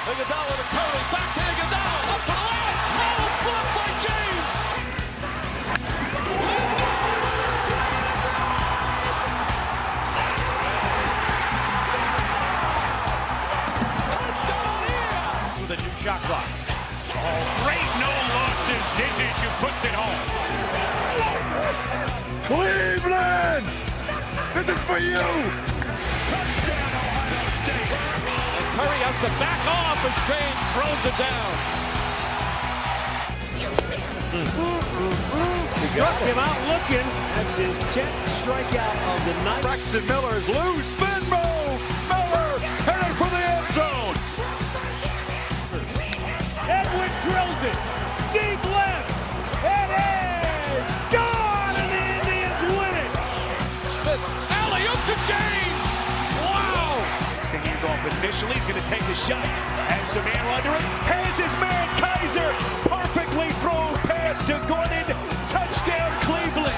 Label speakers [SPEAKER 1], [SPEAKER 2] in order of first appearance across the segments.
[SPEAKER 1] Iguodala to Curry, back to Iguodala, up to the line, oh, blocked by James! With a new shot clock.
[SPEAKER 2] Oh, great no-look decision who puts it home.
[SPEAKER 3] Cleveland! This is for you!
[SPEAKER 1] Touchdown, Ohio State! And Curry has to back off as James throws it down.
[SPEAKER 4] Struck him out looking. That's his 10th strikeout of the night.
[SPEAKER 3] Braxton Miller is loose. Spin move! Miller headed for the end zone!
[SPEAKER 4] Edwin drills it. Deep left. It is gone, and the Indians win it.
[SPEAKER 1] Smith, alley-oop to James! Wow!
[SPEAKER 2] Next thing you go up initially, he's going to take a shot. Has some air under it. Has his man Kaiser. Perfectly thrown pass to Gordon. Touchdown Cleveland.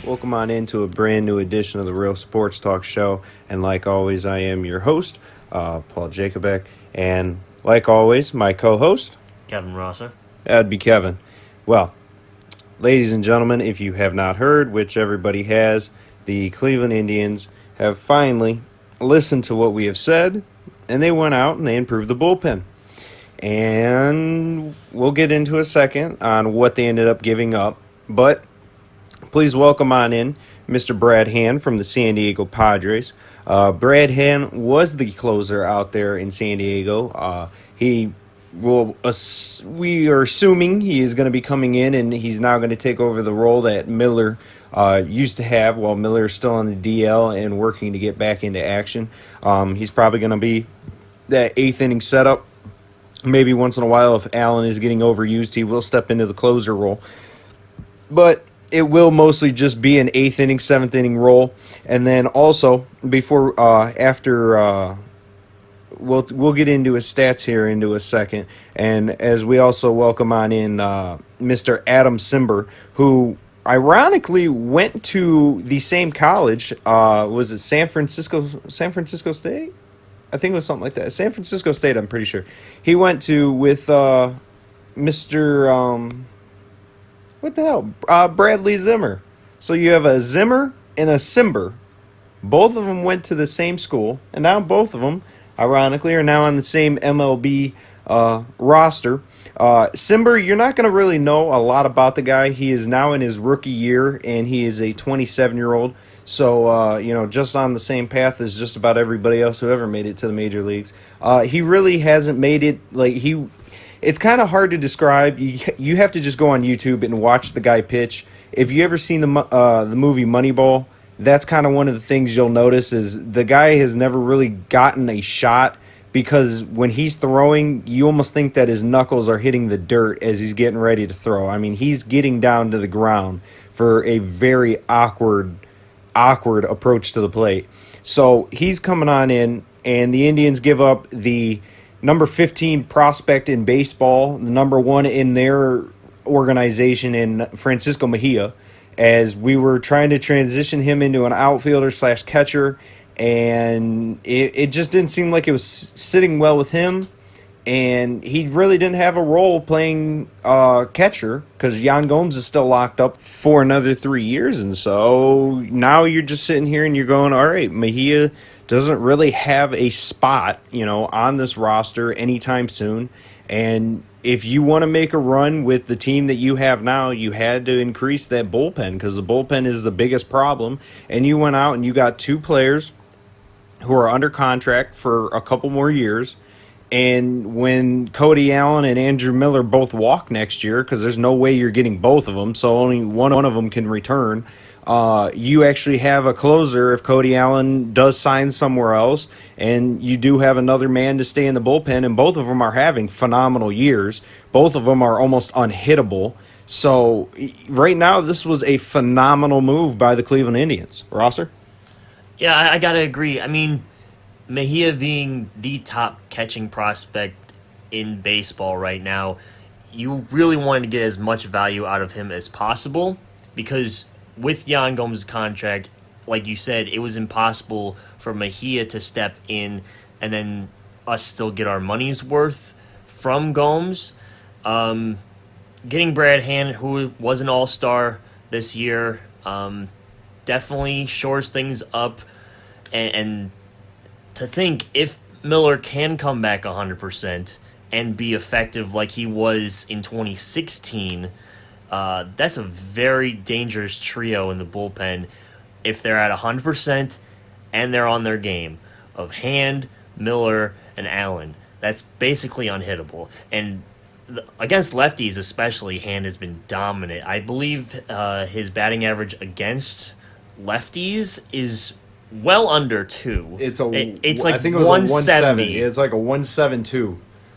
[SPEAKER 5] Welcome on into a brand new edition of the Real Sports Talk Show. And like always, I am your host, Paul Jacobek. And like always, my co-host,
[SPEAKER 6] Kevin Rosser.
[SPEAKER 5] that'd be Kevin. Well, ladies and gentlemen, if you have not heard, which everybody has, the Cleveland Indians have finally listened to what we have said, and they went out and they improved the bullpen. And we'll get into a second on what they ended up giving up. But please welcome on in Mr. Brad Hand from the San Diego Padres. Brad Hand was the closer out there in San Diego. We are assuming he is going to be coming in, and he's now going to take over the role that Miller used to have while Miller is still on the DL and working to get back into action. He's probably going to be that eighth inning setup. Maybe once in a while, if Allen is getting overused, he will step into the closer role. But it will mostly just be an eighth inning, seventh inning role. And then also, we'll get into his stats here into a second. And as we also welcome on in Mr. Adam Simber, who ironically went to the same college. Was it San Francisco State? I think it was something like that. San Francisco State, I'm pretty sure. He went to with Mr. What the hell? Bradley Zimmer. So you have a Zimmer and a Simber. Both of them went to the same school, and now both of them, ironically, are now on the same MLB roster. Simber, you're not going to really know a lot about the guy. He is now in his rookie year, and he is a 27-year-old. So, just on the same path as just about everybody else who ever made it to the major leagues. He really hasn't made it, it's kind of hard to describe. You have to just go on YouTube and watch the guy pitch. If you ever seen the movie Moneyball, that's kind of one of the things you'll notice is the guy has never really gotten a shot because when he's throwing, you almost think that his knuckles are hitting the dirt as he's getting ready to throw. I mean, he's getting down to the ground for a very awkward approach to the plate. So he's coming on in, and the Indians give up the number 15 prospect in baseball, the number one in their organization in Francisco Mejia, as we were trying to transition him into an outfielder / catcher, and it just didn't seem like it was sitting well with him, and he really didn't have a role playing catcher because Yan Gomes is still locked up for another 3 years, and so now you're just sitting here and you're going, all right, Mejia doesn't really have a spot, on this roster anytime soon. And if you want to make a run with the team that you have now, you had to increase that bullpen because the bullpen is the biggest problem. And you went out and you got two players who are under contract for a couple more years. And when Cody Allen and Andrew Miller both walk next year, because there's no way you're getting both of them, so only one of them can return, you actually have a closer if Cody Allen does sign somewhere else, and you do have another man to stay in the bullpen, and both of them are having phenomenal years. Both of them are almost unhittable. So right now, this was a phenomenal move by the Cleveland Indians. Rosser?
[SPEAKER 6] Yeah, I got to agree. I mean, Mejia being the top catching prospect in baseball right now, you really wanted to get as much value out of him as possible because with Yan Gomes' contract, like you said, it was impossible for Mejia to step in and then us still get our money's worth from Gomes. Getting Brad Hand, who was an all-star this year, definitely shores things up. And to think if Miller can come back 100% and be effective like he was in 2016, that's a very dangerous trio in the bullpen if they're at 100% and they're on their game of Hand, Miller, and Allen. That's basically unhittable. And against lefties especially, Hand has been dominant. I believe his batting average against lefties is well under 2.
[SPEAKER 5] It's
[SPEAKER 6] like
[SPEAKER 5] I think it was
[SPEAKER 6] 170.
[SPEAKER 5] It's like a 172,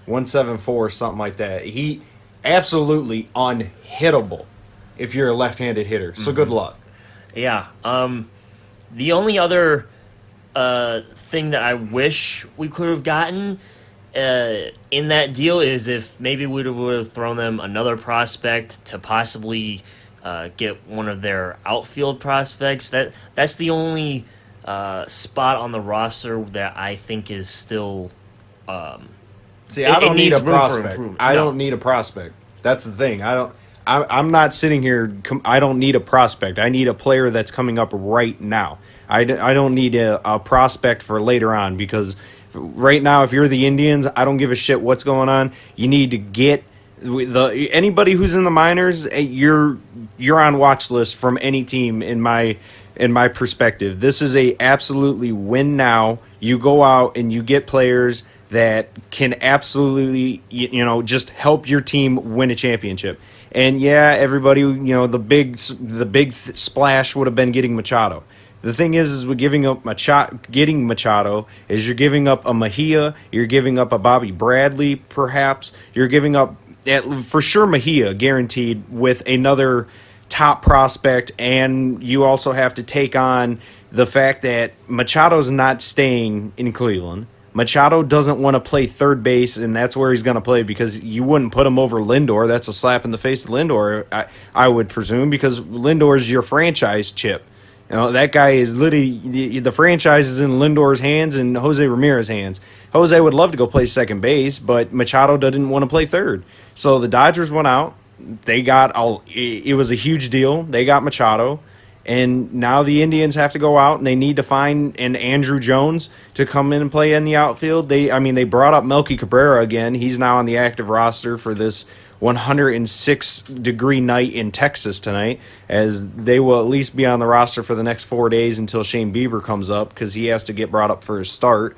[SPEAKER 5] 174, something like that. He absolutely unhittable if you're a left-handed hitter. So good luck.
[SPEAKER 6] Yeah. The only other thing that I wish we could have gotten in that deal is if maybe we would have thrown them another prospect to possibly get one of their outfield prospects. That's the only spot on the roster that I think is still.
[SPEAKER 5] See, I don't need a
[SPEAKER 6] needs room for
[SPEAKER 5] prospect.
[SPEAKER 6] improvement.
[SPEAKER 5] I
[SPEAKER 6] No.
[SPEAKER 5] don't need a prospect. That's the thing. I'm not sitting here. I don't need a prospect. I need a player that's coming up right now. I don't need a prospect for later on, because right now, if you're the Indians, I don't give a shit what's going on. You need to get anybody who's in the minors. You're on watch list from any team in my perspective. This is a absolutely win now. You go out and you get players that can absolutely, just help your team win a championship. And yeah, everybody, the big splash would have been getting Machado. The thing is with getting Machado is you're giving up a Mejia, you're giving up a Bobby Bradley, perhaps. You're giving up, for sure, Mejia, guaranteed, with another top prospect, and you also have to take on the fact that Machado's not staying in Cleveland. Machado doesn't want to play third base, and that's where he's going to play, because you wouldn't put him over Lindor. That's a slap in the face to Lindor, I would presume, because Lindor is your franchise chip. That guy is literally, the franchise is in Lindor's hands and Jose Ramirez's hands. Jose would love to go play second base, but Machado didn't want to play third. So the Dodgers went out. It was a huge deal. They got Machado. And now the Indians have to go out and they need to find an Andrew Jones to come in and play in the outfield. They brought up Melky Cabrera again. He's now on the active roster for this 106-degree night in Texas tonight, as they will at least be on the roster for the next 4 days until Shane Bieber comes up, because he has to get brought up for his start.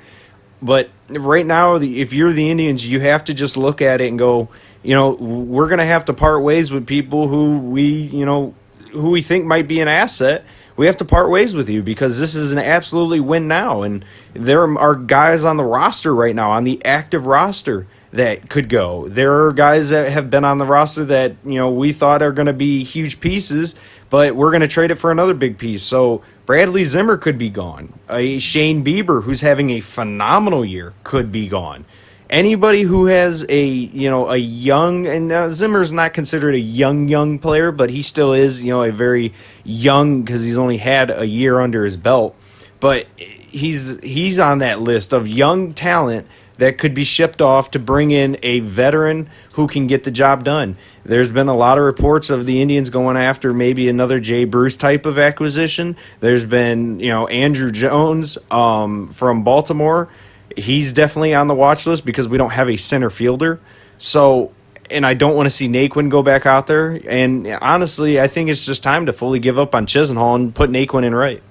[SPEAKER 5] But right now, if you're the Indians, you have to just look at it and go, we're going to have to part ways with people who we think might be an asset. We have to part ways with you, because this is an absolutely win now. And there are guys on the roster right now, on the active roster, that could go. There are guys that have been on the roster that, we thought are going to be huge pieces, but we're going to trade it for another big piece. So Bradley Zimmer could be gone. Shane Bieber, who's having a phenomenal year, could be gone. Anybody who has a young, and Zimmer's not considered a young player, but he still is, a very young, because he's only had a year under his belt. But he's on that list of young talent that could be shipped off to bring in a veteran who can get the job done. There's been a lot of reports of the Indians going after maybe another Jay Bruce type of acquisition. There's been, Andrew Jones from Baltimore. He's definitely on the watch list, because we don't have a center fielder. So, and I don't want to see Naquin go back out there. And honestly, I think it's just time to fully give up on Chisenhall and put Naquin in right.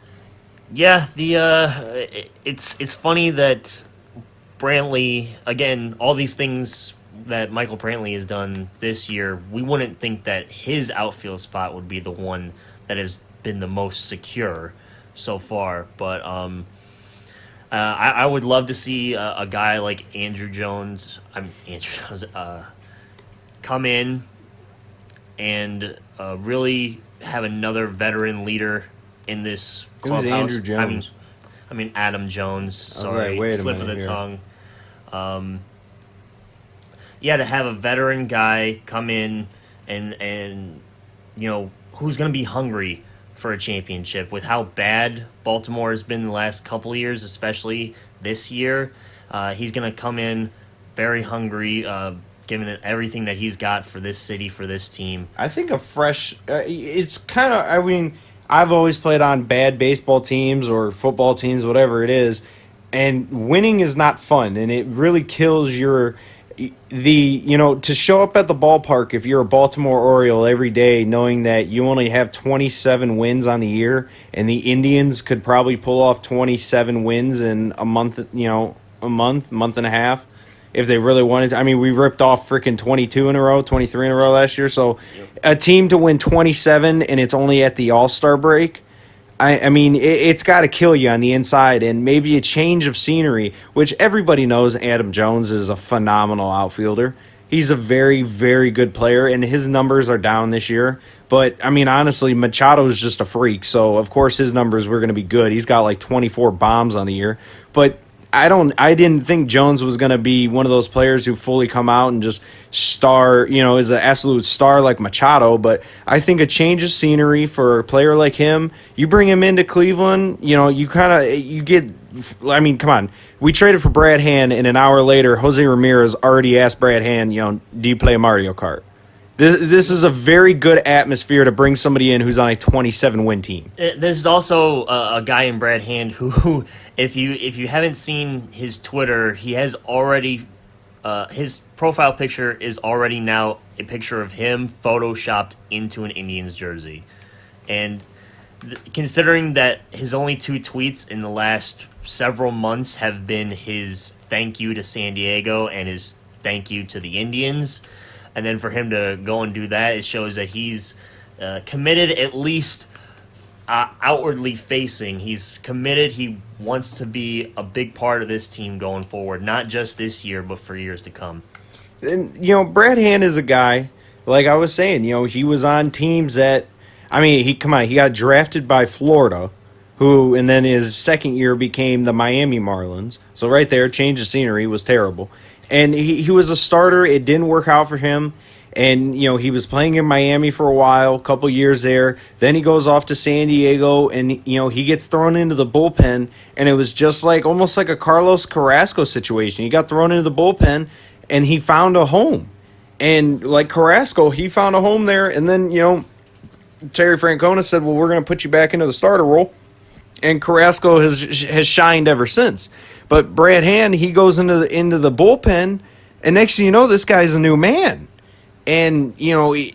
[SPEAKER 6] Yeah, it's funny that Brantley, again, all these things that Michael Brantley has done this year, we wouldn't think that his outfield spot would be the one that has been the most secure so far. But I would love to see a guy like Andrew Jones come in and really have another veteran leader in this clubhouse.
[SPEAKER 5] Who's Andrew Jones?
[SPEAKER 6] I mean Adam Jones. Sorry,
[SPEAKER 5] wait a
[SPEAKER 6] slip of the
[SPEAKER 5] minute here.
[SPEAKER 6] tongue. To have a veteran guy come in and who's going to be hungry for a championship. With how bad Baltimore has been the last couple of years, especially this year, he's going to come in very hungry, giving it everything that he's got for this city, for this team.
[SPEAKER 5] I think a fresh, it's kind of, I mean, I've always played on bad baseball teams or football teams, whatever it is, and winning is not fun, and it really kills to show up at the ballpark if you're a Baltimore Oriole every day knowing that you only have 27 wins on the year, and the Indians could probably pull off 27 wins in a month, month and a half. If they really wanted to. I mean, we ripped off freaking 22 in a row, 23 in a row last year. So a team to win 27 and it's only at the All-Star break, I mean, it's got to kill you on the inside. And maybe a change of scenery, which everybody knows Adam Jones is a phenomenal outfielder. He's a very, very good player, and his numbers are down this year. But, I mean, honestly, Machado is just a freak. So, of course, his numbers were going to be good. He's got like 24 bombs on the year. But I didn't think Jones was going to be one of those players who fully come out and just star, is an absolute star like Machado. But I think a change of scenery for a player like him, you bring him into Cleveland, you get, I mean, come on. We traded for Brad Hand, and an hour later, Jose Ramirez already asked Brad Hand, do you play Mario Kart? This is a very good atmosphere to bring somebody in who's on a 27-win team.
[SPEAKER 6] This is also a guy in Brad Hand who, if you haven't seen his Twitter, he has already his profile picture is already now a picture of him photoshopped into an Indians jersey, and considering that his only 2 tweets in the last several months have been his thank you to San Diego and his thank you to the Indians. And then for him to go and do that, it shows that he's committed, at least outwardly facing. He's committed. He wants to be a big part of this team going forward, not just this year, but for years to come.
[SPEAKER 5] And, Brad Hand is a guy, like I was saying, he was on teams that, I mean, he got drafted by Florida, and then his second year became the Miami Marlins. So right there, change of scenery was terrible. And he was a starter. It didn't work out for him. And, he was playing in Miami for a while, a couple years there. Then he goes off to San Diego, and, he gets thrown into the bullpen. And it was just almost like a Carlos Carrasco situation. He got thrown into the bullpen, and he found a home. And like Carrasco, he found a home there. And then, Terry Francona said, well, we're going to put you back into the starter role. And Carrasco has shined ever since. But Brad Hand, he goes into the bullpen, and next thing you know, this guy's a new man. And,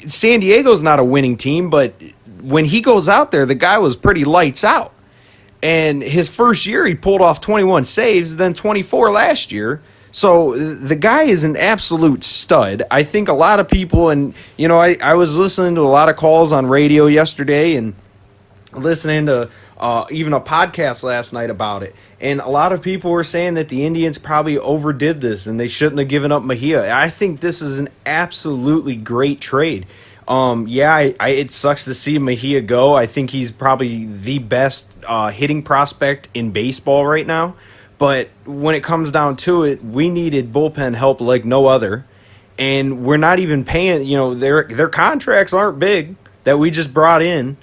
[SPEAKER 5] San Diego's not a winning team, but when he goes out there, the guy was pretty lights out. And his first year, he pulled off 21 saves, then 24 last year. So the guy is an absolute stud. I think a lot of people, and, I was listening to a lot of calls on radio yesterday and listening to even a podcast last night about it. And a lot of people were saying that the Indians probably overdid this and they shouldn't have given up Mejia. I think this is an absolutely great trade. It sucks to see Mejia go. I think he's probably the best hitting prospect in baseball right now. But when it comes down to it, we needed bullpen help like no other. And we're not even paying, their contracts aren't big that we just brought in.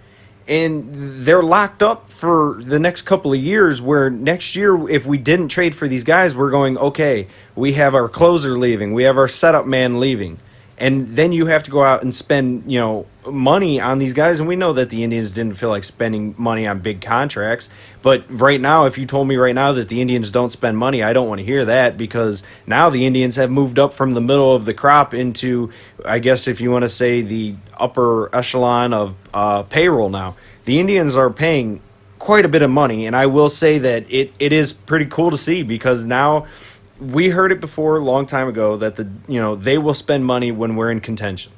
[SPEAKER 5] And they're locked up for the next couple of years, where next year, if we didn't trade for these guys, we're going, okay, we have our closer leaving, we have our setup man leaving. And then you have to go out and spend, money on these guys. And we know that the Indians didn't feel like spending money on big contracts. But right now, if you told me right now that the Indians don't spend money, I don't want to hear that, because now the Indians have moved up from the middle of the crop into, I guess if you want to say, the upper echelon of payroll now. The Indians are paying quite a bit of money, and I will say that it is pretty cool to see, because now we heard it before a long time ago that they will spend money when we're in contention.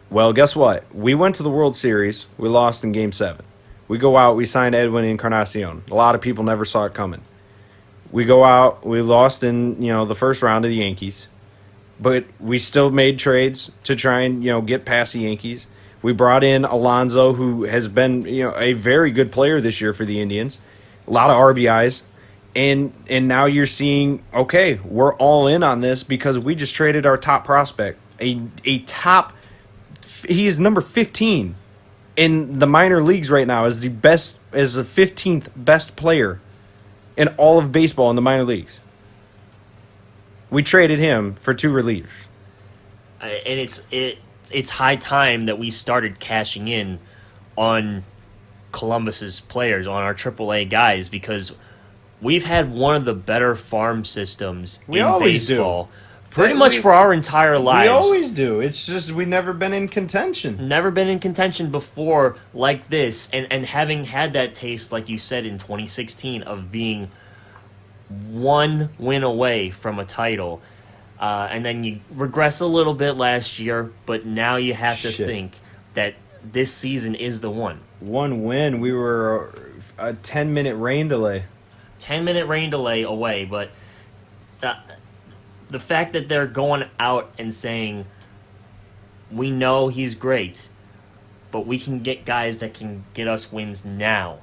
[SPEAKER 5] Well, guess what? We went to the World Series. We lost in Game 7. We go out. We signed Edwin Encarnacion. A lot of people never saw it coming. We go out. We lost in the first round of the Yankees. But we still made trades to try and get past the Yankees. We brought in Alonso, who has been a very good player this year for the Indians. A lot of RBIs. And now you're seeing, okay, we're all in on this because we just traded our top prospect. He is number 15 in the minor leagues right now as the 15th best player in all of baseball in the minor leagues. We traded him for 2 relievers.
[SPEAKER 6] And it's high time that we started cashing in on Columbus's players, on our AAA guys, because we've had one of the better farm systems in baseball. Pretty much for our entire lives.
[SPEAKER 5] We always do. It's just we've never been in contention.
[SPEAKER 6] Never been in contention before like this. And having had that taste, like you said, in 2016 of being 1 win away from a title, and then you regress a little bit last year, but now you have to think that this season is the one.
[SPEAKER 5] 1 win. We were a 10-minute rain delay.
[SPEAKER 6] 10-minute rain delay away, but the fact that they're going out and saying, we know he's great, but we can get guys that can get us wins now,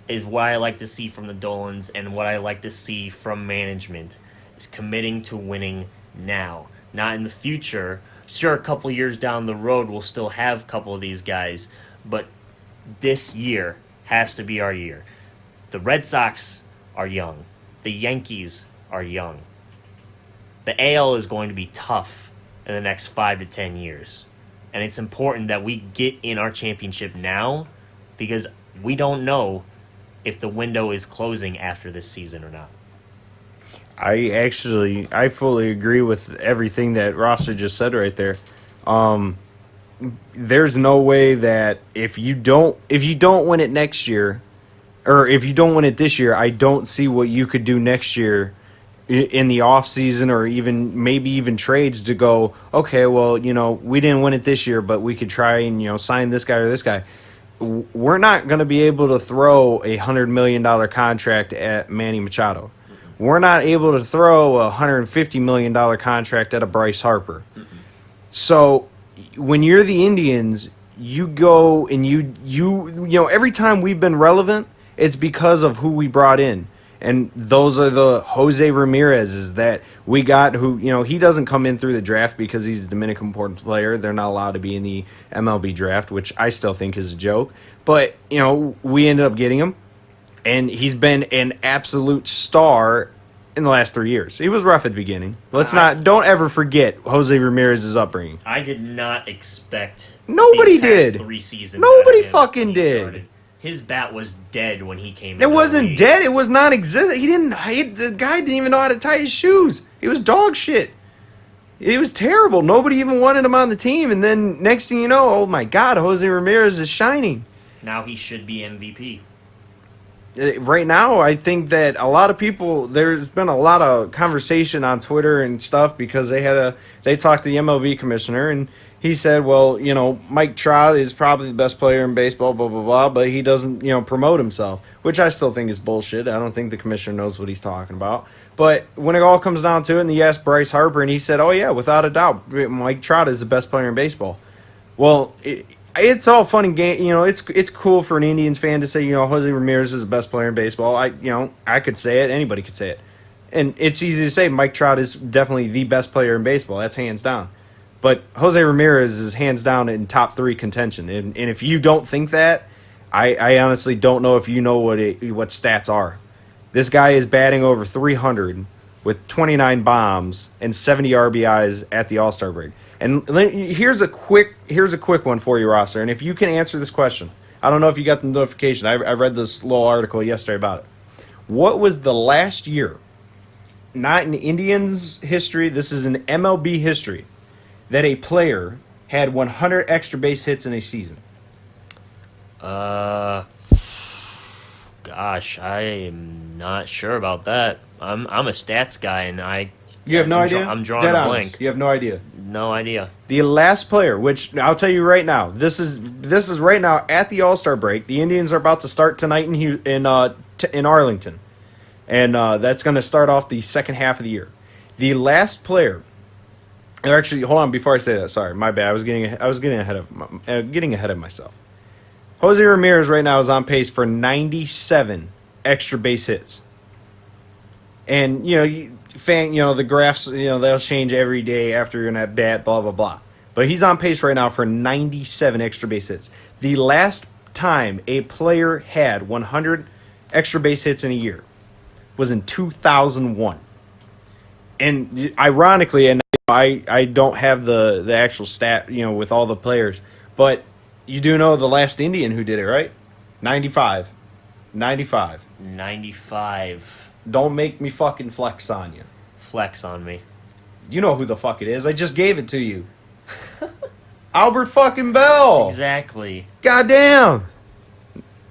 [SPEAKER 6] is what I like to see from the Dolans, and what I like to see from management is committing to winning now, not in the future. Sure, a couple years down the road we'll still have a couple of these guys, but this year has to be our year. The Red Sox are young. The Yankees are young. The AL is going to be tough in the next 5 to 10 years. And it's important that we get in our championship now, because we don't know if the window is closing after this season or not.
[SPEAKER 5] I fully agree with everything that Rosser just said right there. There's no way that if you don't win it next year, or if you don't win it this year, I don't see what you could do next year in the off season, or maybe even trades to go, okay, well, we didn't win it this year, but we could try and sign this guy or this guy. We're not going to be able to throw a $100 million contract at Manny Machado. We're not able to throw a $150 million contract at a Bryce Harper. So when you're the Indians, you go and you every time we've been relevant, it's because of who we brought in. And those are the Jose Ramirez's that we got, who, he doesn't come in through the draft because he's a Dominican player. They're not allowed to be in the MLB draft, which I still think is a joke. But, we ended up getting him, and he's been an absolute star in the last 3 years. He was rough at the beginning. Don't ever forget Jose Ramirez's upbringing.
[SPEAKER 6] I did not expect
[SPEAKER 5] Nobody
[SPEAKER 6] these past
[SPEAKER 5] did.
[SPEAKER 6] 3 seasons.
[SPEAKER 5] Nobody fucking did.
[SPEAKER 6] Started. His bat was dead when he came.
[SPEAKER 5] It wasn't dead. It was non-existent. The guy didn't even know how to tie his shoes. He was dog shit. It was terrible. Nobody even wanted him on the team. And then next thing you know, oh my God, Jose Ramirez is shining.
[SPEAKER 6] Now he should be MVP.
[SPEAKER 5] Right now, I think that a lot of people, there's been a lot of conversation on Twitter and stuff because they talked to the MLB commissioner, and he said, well, Mike Trout is probably the best player in baseball, blah, blah, blah, but he doesn't, promote himself, which I still think is bullshit. I don't think the commissioner knows what he's talking about. But when it all comes down to it, and he asked Bryce Harper, and he said, oh, yeah, without a doubt, Mike Trout is the best player in baseball. Well, it's all fun and game. It's cool for an Indians fan to say, Jose Ramirez is the best player in baseball. I could say it. Anybody could say it. And it's easy to say Mike Trout is definitely the best player in baseball. That's hands down. But Jose Ramirez is hands down in top 3 contention. And if you don't think that, I honestly don't know if you know what stats are. This guy is batting over 300 with 29 bombs and 70 RBIs at the All-Star break. And here's a quick one for you, Rosser. And if you can answer this question, I don't know if you got the notification. I read this little article yesterday about it. What was the last year, not in Indians history, this is in MLB history, that a player had 100 extra base hits in a season?
[SPEAKER 6] Gosh, I am not sure about that. I'm a stats guy, and
[SPEAKER 5] You have no idea?
[SPEAKER 6] I'm drawing
[SPEAKER 5] Dead
[SPEAKER 6] a
[SPEAKER 5] honest.
[SPEAKER 6] blank.
[SPEAKER 5] You have no idea.
[SPEAKER 6] No idea.
[SPEAKER 5] The last player, which I'll tell you right now, this is right now at the All-Star break. The Indians are about to start tonight in Arlington, and that's going to start off the second half of the year. The last player, or actually, hold on before I say that. Sorry, my bad. I was getting ahead of myself. Jose Ramirez right now is on pace for 97 extra base hits, and the graphs, they'll change every day after you're in at bat, blah, blah, blah. But he's on pace right now for 97 extra base hits. The last time a player had 100 extra base hits in a year was in 2001. And ironically, and I don't have the actual stat, with all the players, but you do know the last Indian who did it, right? 95. 95.
[SPEAKER 6] 95.
[SPEAKER 5] Don't make me fucking flex on you.
[SPEAKER 6] Flex on me.
[SPEAKER 5] You know who the fuck it is. I just gave it to you. Albert fucking Bell.
[SPEAKER 6] Exactly.
[SPEAKER 5] Goddamn.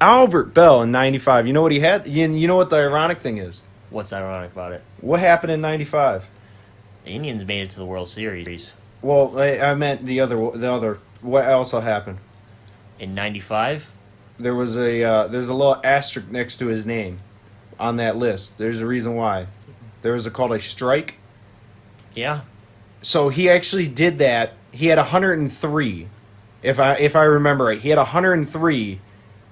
[SPEAKER 5] Albert Bell in 95. You know what he had? You know what the ironic thing is?
[SPEAKER 6] What's ironic about it?
[SPEAKER 5] What happened in 95?
[SPEAKER 6] The Indians made it to the World Series.
[SPEAKER 5] Well, I meant the other. What also happened?
[SPEAKER 6] In 95?
[SPEAKER 5] There's a little asterisk next to his name on that list. There's a reason why. There was called a strike.
[SPEAKER 6] Yeah.
[SPEAKER 5] So he actually did that. He had 103, if I remember right. He had 103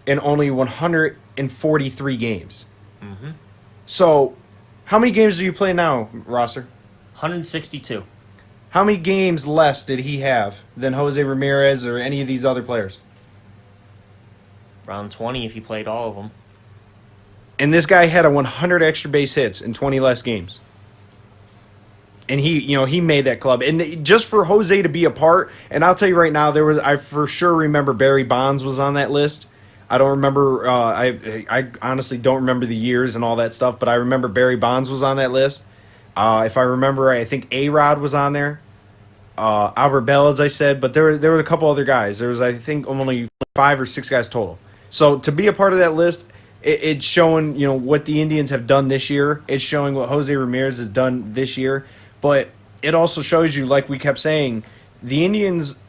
[SPEAKER 5] in only 143 games.
[SPEAKER 6] Mm-hmm.
[SPEAKER 5] So, how many games do you play now, Rosser?
[SPEAKER 6] 162.
[SPEAKER 5] How many games less did he have than Jose Ramirez or any of these other players?
[SPEAKER 6] Around 20 if you played all of them.
[SPEAKER 5] And this guy had 100 extra base hits in 20 less games. And he made that club. And just for Jose to be a part, and I'll tell you right now, I for sure remember Barry Bonds was on that list. I don't remember, I honestly don't remember the years and all that stuff, but I remember Barry Bonds was on that list. If I remember right, I think A-Rod was on there. Albert Bell, as I said, but there were a couple other guys. There was, I think, only 5 or 6 guys total. So to be a part of that list, it's showing, what the Indians have done this year. It's showing what Jose Ramirez has done this year. But it also shows you, like we kept saying, the Indians,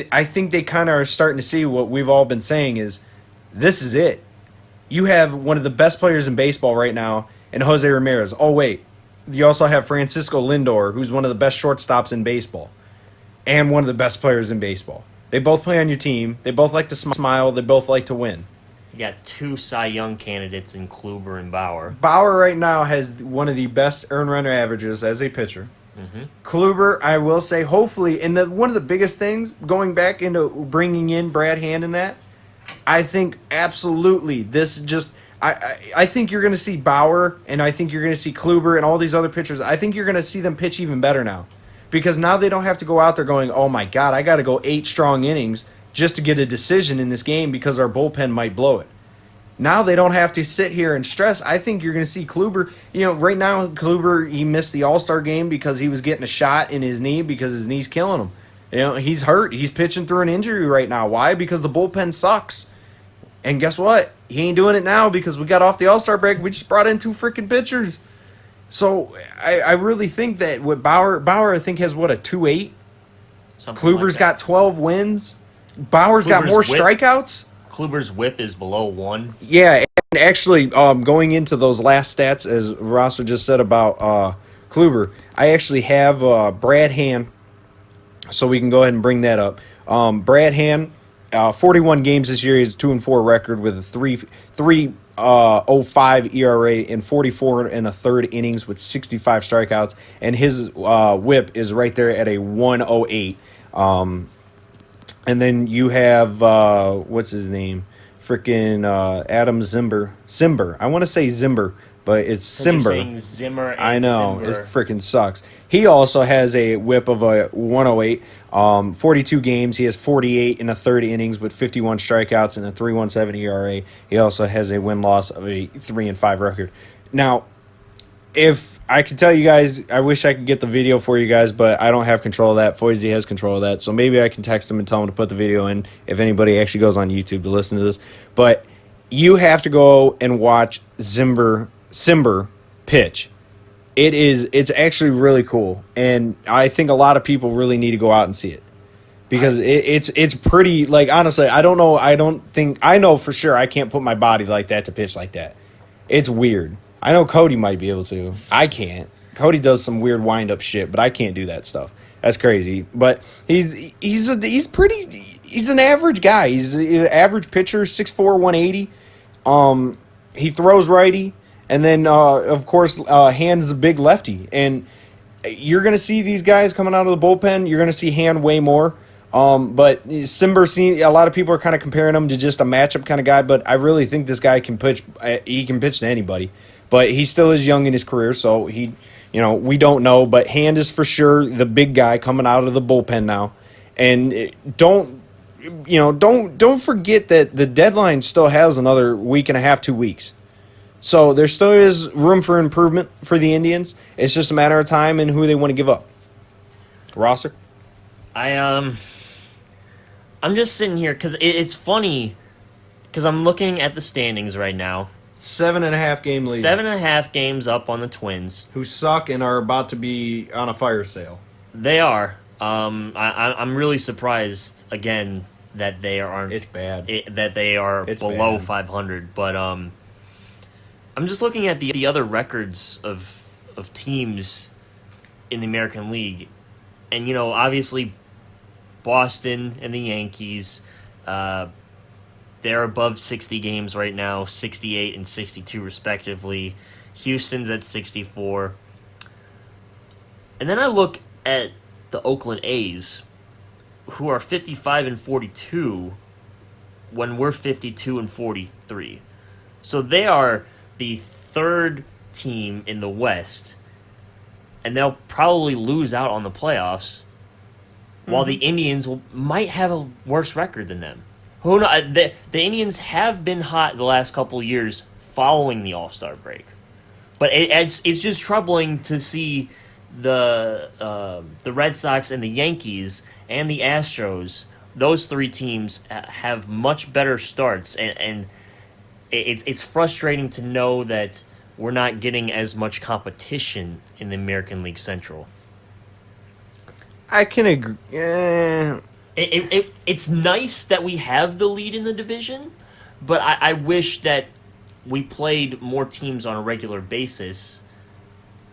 [SPEAKER 5] I think they kind of are starting to see what we've all been saying is, this is it. You have one of the best players in baseball right now in Jose Ramirez. Oh, wait. You also have Francisco Lindor, who's one of the best shortstops in baseball and one of the best players in baseball. They both play on your team. They both like to smile. They both like to win.
[SPEAKER 6] You got 2 Cy Young candidates in Kluber and Bauer.
[SPEAKER 5] Bauer right now has one of the best earned run averages as a pitcher.
[SPEAKER 6] Mm-hmm. Kluber,
[SPEAKER 5] I will say, hopefully, and one of the biggest things, going back into bringing in Brad Hand in that, I think absolutely this just I think you're going to see Bauer, and I think you're going to see Kluber and all these other pitchers. I think you're going to see them pitch even better now. Because now they don't have to go out there going, oh my God, I got to go 8 strong innings just to get a decision in this game because our bullpen might blow it. Now they don't have to sit here and stress. I think you're going to see Kluber. Right now, Kluber, he missed the All-Star game because he was getting a shot in his knee because his knee's killing him. He's hurt. He's pitching through an injury right now. Why? Because the bullpen sucks. And guess what? He ain't doing it now because we got off the All-Star break. We just brought in 2 freaking pitchers. So I really think that with Bauer I think has, what, a 2.8? Kluber's got 12 wins. Bauer's got more strikeouts.
[SPEAKER 6] Kluber's whip is below 1.
[SPEAKER 5] Yeah, and actually, going into those last stats, as Rosser just said about Kluber, I actually have Brad Hand, so we can go ahead and bring that up. Brad Hand, 41 games this year. He has a 2-4 record with a 3.05 ERA in 44 and a third innings with 65 strikeouts, and his whip is right there at a 1.08. And then you have, what's his name? Freaking Adam Zimber. I want to say Zimber, but it's Simber.
[SPEAKER 6] Zimmer and
[SPEAKER 5] I know.
[SPEAKER 6] Zimber.
[SPEAKER 5] It freaking sucks. He also has a whip of a 1.08. 42 games. He has 48 in a third innings with 51 strikeouts and a 3.17 ERA. He also has a win-loss of a 3-5 record. Now, if I could tell you guys, I wish I could get the video for you guys, but I don't have control of that. Foisey has control of that, so maybe I can text him and tell him to put the video in if anybody actually goes on YouTube to listen to this. But you have to go and watch Simber pitch. It's actually really cool, and I think a lot of people really need to go out and see it because it's pretty. Like, honestly, I don't know. I know for sure I can't put my body like that to pitch like that. It's weird. I know Cody might be able to. I can't. Cody does some weird wind-up shit, but I can't do that stuff. That's crazy. But he's an average guy. He's an average pitcher, 6'4", 180. He throws righty, and then of course Hand is a big lefty. And you're gonna see these guys coming out of the bullpen. You're gonna see Hand way more. But Simber, a lot of people are kind of comparing him to just a matchup kind of guy, but I really think this guy can pitch. He can pitch to anybody, but he still is young in his career, so we don't know. But Hand is for sure the big guy coming out of the bullpen now, and don't forget that the deadline still has another week and a half, 2 weeks. So there still is room for improvement for the Indians. It's just a matter of time and who they want to give up. Rosser?
[SPEAKER 6] I'm just sitting here because it's funny because I'm looking at the standings right now.
[SPEAKER 5] 7.5 game lead.
[SPEAKER 6] 7.5 games up on the Twins,
[SPEAKER 5] who suck and are about to be on a fire sale.
[SPEAKER 6] They are. I'm really surprised again that they aren't.
[SPEAKER 5] It's bad.
[SPEAKER 6] That they are below
[SPEAKER 5] bad.
[SPEAKER 6] 500. But I'm just looking at the other records of teams in the American League, and obviously Boston and the Yankees, they're above 60 games right now, 68 and 62 respectively. Houston's at 64. And then I look at the Oakland A's, who are 55 and 42 when we're 52 and 43. So they are the third team in the West, and they'll probably lose out on the playoffs, while the Indians might have a worse record than them. Who knows? The Indians have been hot the last couple of years following the All-Star break, but it's just troubling to see the Red Sox and the Yankees and the Astros. Those three teams have much better starts, and it's frustrating to know that we're not getting as much competition in the American League Central.
[SPEAKER 5] I can agree.
[SPEAKER 6] It's nice that we have the lead in the division, but I wish that we played more teams on a regular basis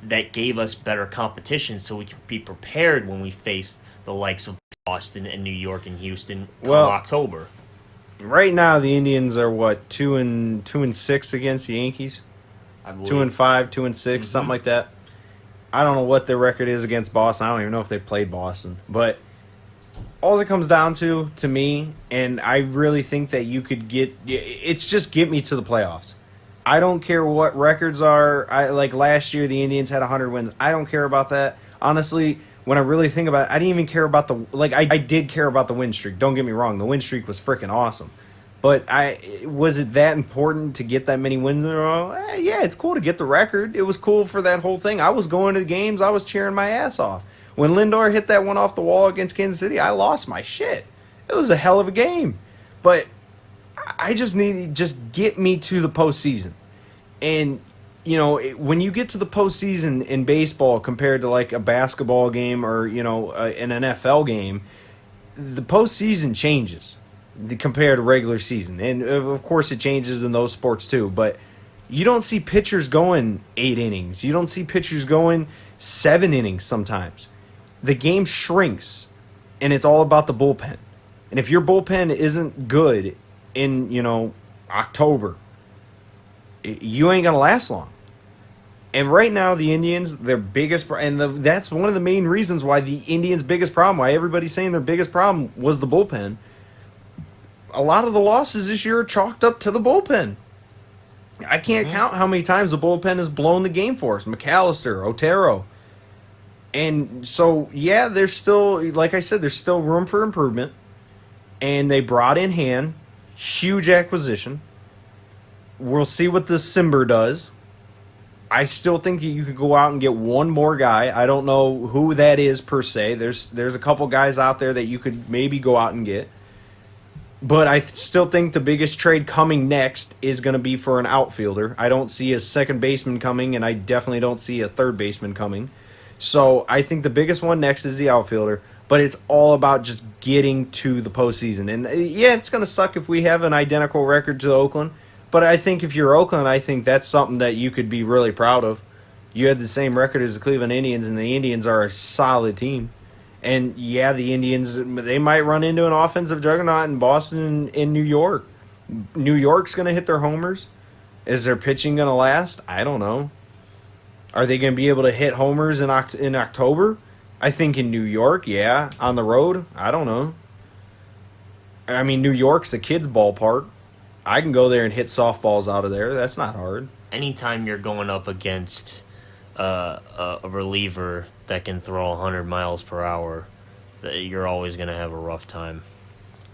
[SPEAKER 6] that gave us better competition so we can be prepared when we face the likes of Boston and New York and Houston come October.
[SPEAKER 5] Right now, the Indians are what, 2-6 against the Yankees?
[SPEAKER 6] I believe.
[SPEAKER 5] 2-5, 2-6, something like that. I don't know what their record is against Boston. I don't even know if they played Boston. But all it comes down to me, and I really think that you could it's just get me to the playoffs. I don't care what records are. Like last year, the Indians had 100 wins. I don't care about that. Honestly, when I really think about it, I didn't even care about I did care about the win streak. Don't get me wrong. The win streak was freaking awesome. But was it that important to get that many wins in a row? Yeah, it's cool to get the record. It was cool for that whole thing. I was going to the games. I was cheering my ass off. When Lindor hit that one off the wall against Kansas City, I lost my shit. It was a hell of a game. But I just get me to the postseason. And, when you get to the postseason in baseball compared to like a basketball game or, an NFL game, the postseason changes compared to regular season. And of course it changes in those sports too, but you don't see pitchers going 8 innings. You don't see pitchers going 7 innings sometimes. The game shrinks and it's all about the bullpen. And if your bullpen isn't good in, October, you ain't going to last long. And right now the Indians, their biggest that's one of the main reasons why the Indians' biggest problem, why everybody's saying their biggest problem was the bullpen. A lot of the losses this year are chalked up to the bullpen. I can't count how many times the bullpen has blown the game for us. McAllister, Otero. And so, yeah, there's still, like I said, there's still room for improvement. And they brought in Hand. Huge acquisition. We'll see what the Simber does. I still think you could go out and get one more guy. I don't know who that is per se. There's a couple guys out there that you could maybe go out and get. But I still think the biggest trade coming next is going to be for an outfielder. I don't see a second baseman coming, and I definitely don't see a third baseman coming. So I think the biggest one next is the outfielder. But it's all about just getting to the postseason. And yeah, it's going to suck if we have an identical record to Oakland. But I think if you're Oakland, I think that's something that you could be really proud of. You had the same record as the Cleveland Indians, and the Indians are a solid team. And, yeah, the Indians, they might run into an offensive juggernaut in Boston and in New York. New York's going to hit their homers. Is their pitching going to last? I don't know. Are they going to be able to hit homers in October? I think in New York, yeah. On the road, I don't know. I mean, New York's a kid's ballpark. I can go there and hit softballs out of there. That's not hard.
[SPEAKER 6] Anytime you're going up against a reliever that can throw 100 miles per hour, you're always going to have a rough time.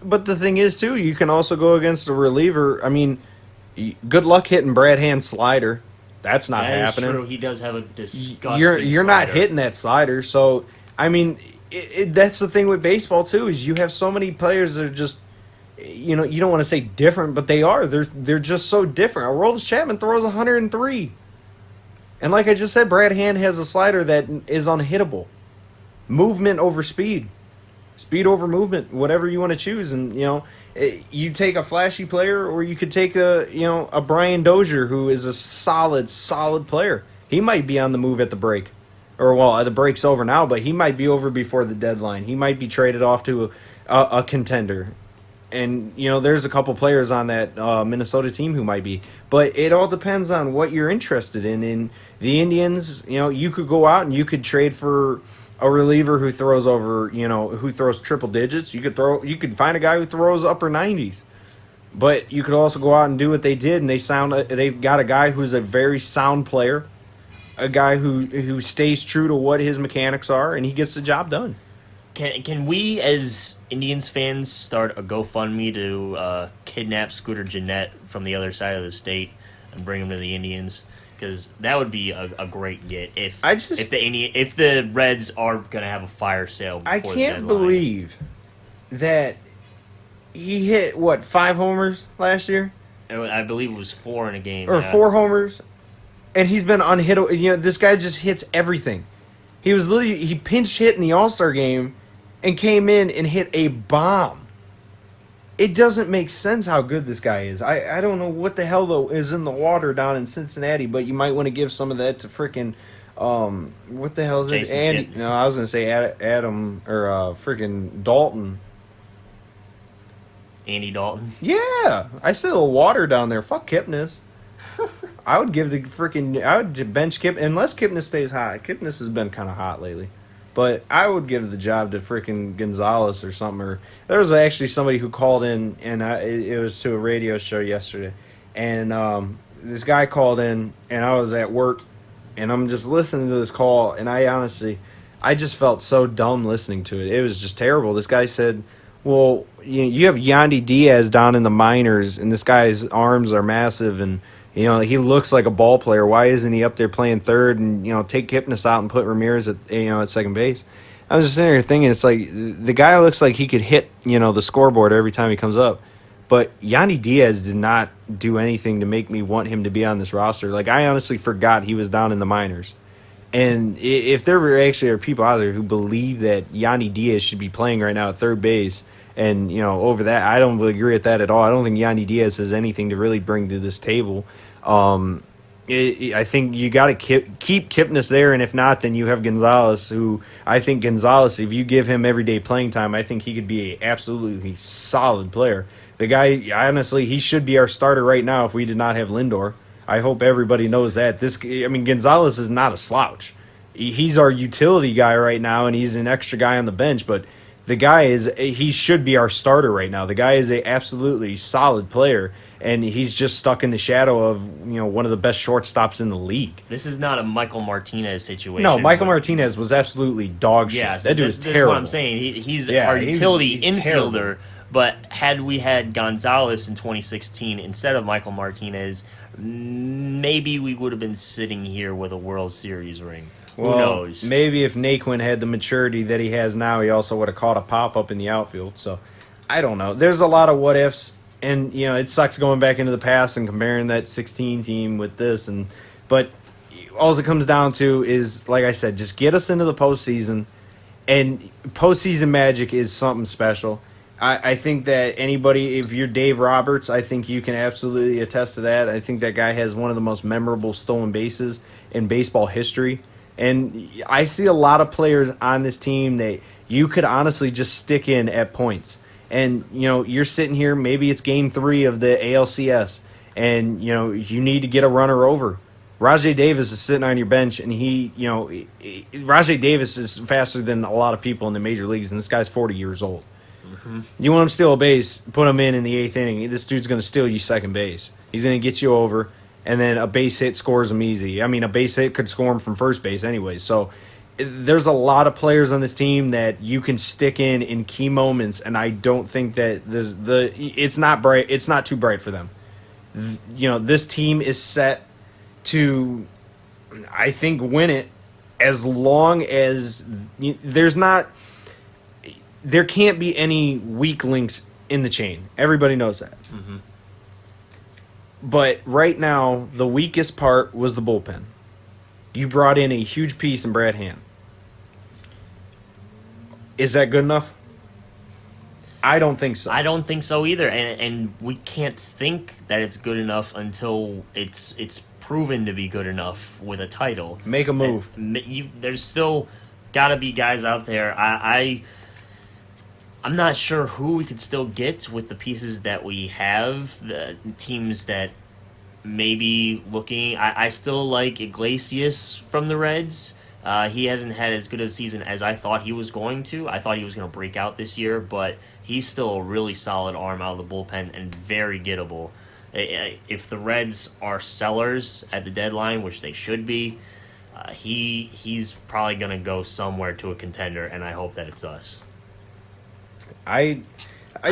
[SPEAKER 5] But the thing is, too, you can also go against a reliever. I mean, good luck hitting Brad Hand's slider. That's not
[SPEAKER 6] That is
[SPEAKER 5] happening.
[SPEAKER 6] true. He does have a disgusting
[SPEAKER 5] You're not
[SPEAKER 6] slider.
[SPEAKER 5] hitting that slider. So, I mean, that's the thing with baseball, too, is you have so many players that are just, you know, you don't want to say different, but they are. They're just so different. Aroldis Chapman throws 103. And like I just said, Brad Hand has a slider that is unhittable. Movement over speed. Speed over movement, whatever you want to choose. And, you know, you take a flashy player, or you could take a Brian Dozier, who is a solid player. He might be on the move at the break. Or, well, the break's over now, but he might be over before the deadline. He might be traded off to a contender. And, you know, there's a couple players on that Minnesota team who might be. But it all depends on what you're interested in. And the Indians, you know, you could go out and you could trade for a reliever who throws who throws triple digits. You could find a guy who throws upper 90s. But you could also go out and do what they did, and they've got a guy who's a very sound player, a guy who stays true to what his mechanics are, and he gets the job done.
[SPEAKER 6] Can we, as Indians fans, start a GoFundMe to kidnap Scooter Gennett from the other side of the state and bring him to the Indians? Because that would be a great get if the Reds are going to have a fire sale before
[SPEAKER 5] I
[SPEAKER 6] the
[SPEAKER 5] can't
[SPEAKER 6] deadline.
[SPEAKER 5] believe that he hit, 5 homers last year?
[SPEAKER 6] I believe it was 4 in a game.
[SPEAKER 5] Or
[SPEAKER 6] yeah.
[SPEAKER 5] 4 homers? And he's been unhittable. You know, this guy just hits everything. He pinch hit in the All-Star game and came in and hit a bomb. It doesn't make sense how good this guy is. I don't know what the hell, though, is in the water down in Cincinnati, but you might want to give some of that to freaking, what the hell is it?
[SPEAKER 6] Jason
[SPEAKER 5] Andy.
[SPEAKER 6] Kidd.
[SPEAKER 5] No, I was going to say Adam, or freaking Dalton.
[SPEAKER 6] Andy Dalton.
[SPEAKER 5] Yeah, I said the water down there. Fuck Kipnis. I would bench Kip, unless Kipnis stays hot. Kipnis has been kind of hot lately. But I would give the job to freaking Gonzalez or something. Or there was actually somebody who called in, and it was to a radio show yesterday. And this guy called in, and I was at work, and I'm just listening to this call, and I just felt so dumb listening to it. It was just terrible. This guy said, well, you have Yandy Diaz down in the minors, and this guy's arms are massive, and he looks like a ball player. Why isn't he up there playing third and, take Kipnis out and put Ramirez at second base? I was just sitting there thinking, it's like the guy looks like he could hit, the scoreboard every time he comes up. But Yandy Diaz did not do anything to make me want him to be on this roster. Like, I honestly forgot he was down in the minors. And if there actually are people out there who believe that Yandy Diaz should be playing right now at third base, and, over that, I don't agree with that at all. I don't think Yandy Diaz has anything to really bring to this table. I think you got to keep Kipnis there, and if not, then you have Gonzalez, who I think Gonzalez, if you give him everyday playing time, I think he could be an absolutely solid player. The guy, honestly, he should be our starter right now if we did not have Lindor. I hope everybody knows that. Gonzalez is not a slouch. He's our utility guy right now, and he's an extra guy on the bench, but the guy he should be our starter right now. The guy is a absolutely solid player, and he's just stuck in the shadow of one of the best shortstops in the league.
[SPEAKER 6] This is not a Michael Martinez situation.
[SPEAKER 5] No, Michael Martinez was absolutely dog shit.
[SPEAKER 6] Yeah,
[SPEAKER 5] that dude is terrible.
[SPEAKER 6] That's what I'm saying. He's our utility
[SPEAKER 5] he's
[SPEAKER 6] infielder.
[SPEAKER 5] terrible.
[SPEAKER 6] But had we had Gonzalez in 2016 instead of Michael Martinez, maybe we would have been sitting here with a World Series ring. Who knows?
[SPEAKER 5] Maybe if Naquin had the maturity that he has now, he also would have caught a pop-up in the outfield. So, I don't know. There's a lot of what-ifs, and, it sucks going back into the past and comparing that 16 team with this. But all it comes down to is, like I said, just get us into the postseason, and postseason magic is something special. I think that anybody, if you're Dave Roberts, I think you can absolutely attest to that. I think that guy has one of the most memorable stolen bases in baseball history. And I see a lot of players on this team that you could honestly just stick in at points. And, you're sitting here, maybe it's game 3 of the ALCS, and, you need to get a runner over. Rajay Davis is sitting on your bench, and Rajay Davis is faster than a lot of people in the major leagues, and this guy's 40 years old. You want him to steal a base, put him in the 8th inning. This dude's going to steal you second base. He's going to get you over, and then a base hit scores him easy. I mean, a base hit could score him from first base anyways. So there's a lot of players on this team that you can stick in key moments, and I don't think that it's not bright. It's not too bright for them. This team is set to, I think, win it as long as there can't be any weak links in the chain. Everybody knows that. But right now, the weakest part was the bullpen. You brought in a huge piece in Brad Hand. Is that good enough? I don't think so.
[SPEAKER 6] I don't think so either, and we can't think that it's good enough until it's proven to be good enough with a title.
[SPEAKER 5] Make a move.
[SPEAKER 6] There's still got to be guys out there. I'm not sure who we could still get with the pieces that we have. The teams that may be looking. I still like Iglesias from the Reds. He hasn't had as good a season as I thought he was going to. I thought he was going to break out this year, but he's still a really solid arm out of the bullpen and very gettable. If the Reds are sellers at the deadline, which they should be, he's probably going to go somewhere to a contender, and I hope that it's us.
[SPEAKER 5] I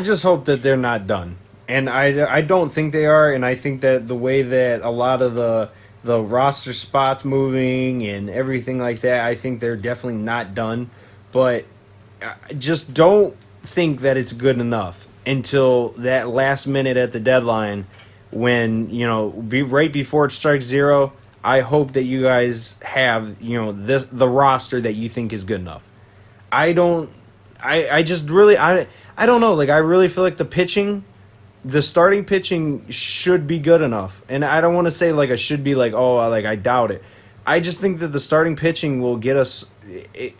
[SPEAKER 5] just hope that they're not done. And I don't think they are, and I think that the way that a lot of the roster spots moving and everything like that, I think they're definitely not done. But just don't think that it's good enough until that last minute at the deadline when, right before it strikes zero. I hope that you guys have, the roster that you think is good enough. I don't know. Like, I really feel like the starting pitching should be good enough. And I don't want to say, like, I should be like, I doubt it. I just think that the starting pitching will get us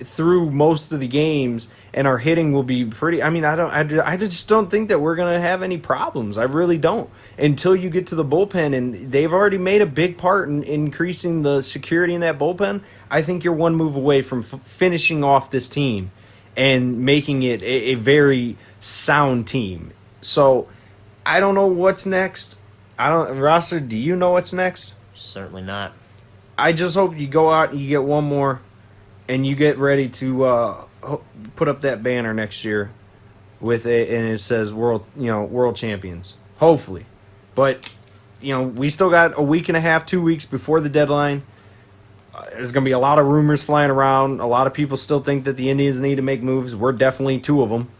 [SPEAKER 5] through most of the games, and our hitting will be pretty. I mean, I just don't think that we're going to have any problems. I really don't. Until you get to the bullpen, and they've already made a big part in increasing the security in that bullpen. I think you're one move away from finishing off this team and making it a very sound team. So I don't know what's next. Rosser, do you know what's next?
[SPEAKER 6] Certainly not.
[SPEAKER 5] I just hope you go out and you get one more, and you get ready to put up that banner next year and it says world champions. Hopefully, but we still got a week and a half, 2 weeks before the deadline. There's going to be a lot of rumors flying around. A lot of people still think that the Indians need to make moves. We're definitely two of them.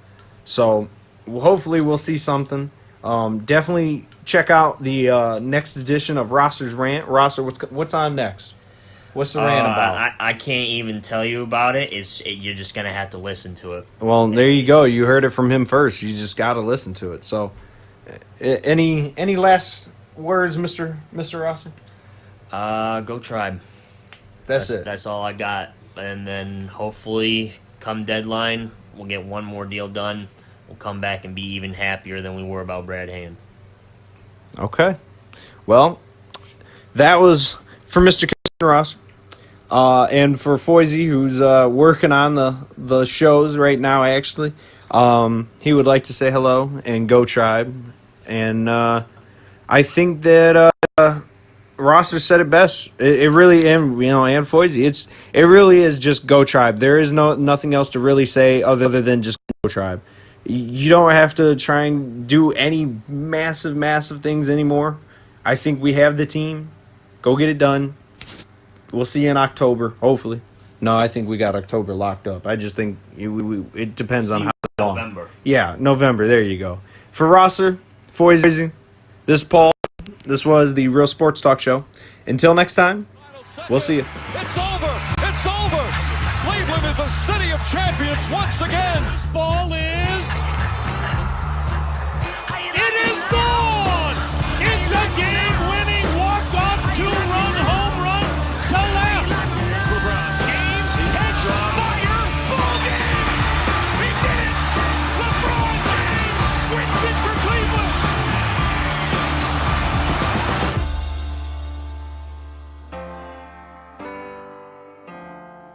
[SPEAKER 5] So hopefully we'll see something. Definitely check out the next edition of Rosser's Rant. Rosser, what's on next? What's the rant about?
[SPEAKER 6] I can't even tell you about it. You're just going to have to listen to it.
[SPEAKER 5] Well, there you go. You heard it from him first. You just got to listen to it. So any last words, Mr. Rosser?
[SPEAKER 6] Go Tribe.
[SPEAKER 5] That's it.
[SPEAKER 6] That's all I got. And then hopefully come deadline, we'll get one more deal done. We'll come back and be even happier than we were about Brad Hand.
[SPEAKER 5] Okay. Well, that was for Mr. Rosser. And for Foisey, who's working on the shows right now, actually. He would like to say hello and go Tribe. And I think that Rosser said it best. It really, and Foisey, it really is just go Tribe. There is nothing else to really say other than just go Tribe. You don't have to try and do any massive things anymore. I think we have the team. Go get it done. We'll see you in October, hopefully. No, I think we got October locked up. I just think it depends on how long.
[SPEAKER 6] November.
[SPEAKER 5] Yeah, November. There you go. For Rosser, Foisey, this is Paul. This was the Real Sports Talk Show. Until next time, we'll see you.
[SPEAKER 1] It's over. It's over. Cleveland is a city of champions once again.
[SPEAKER 4] Ball in.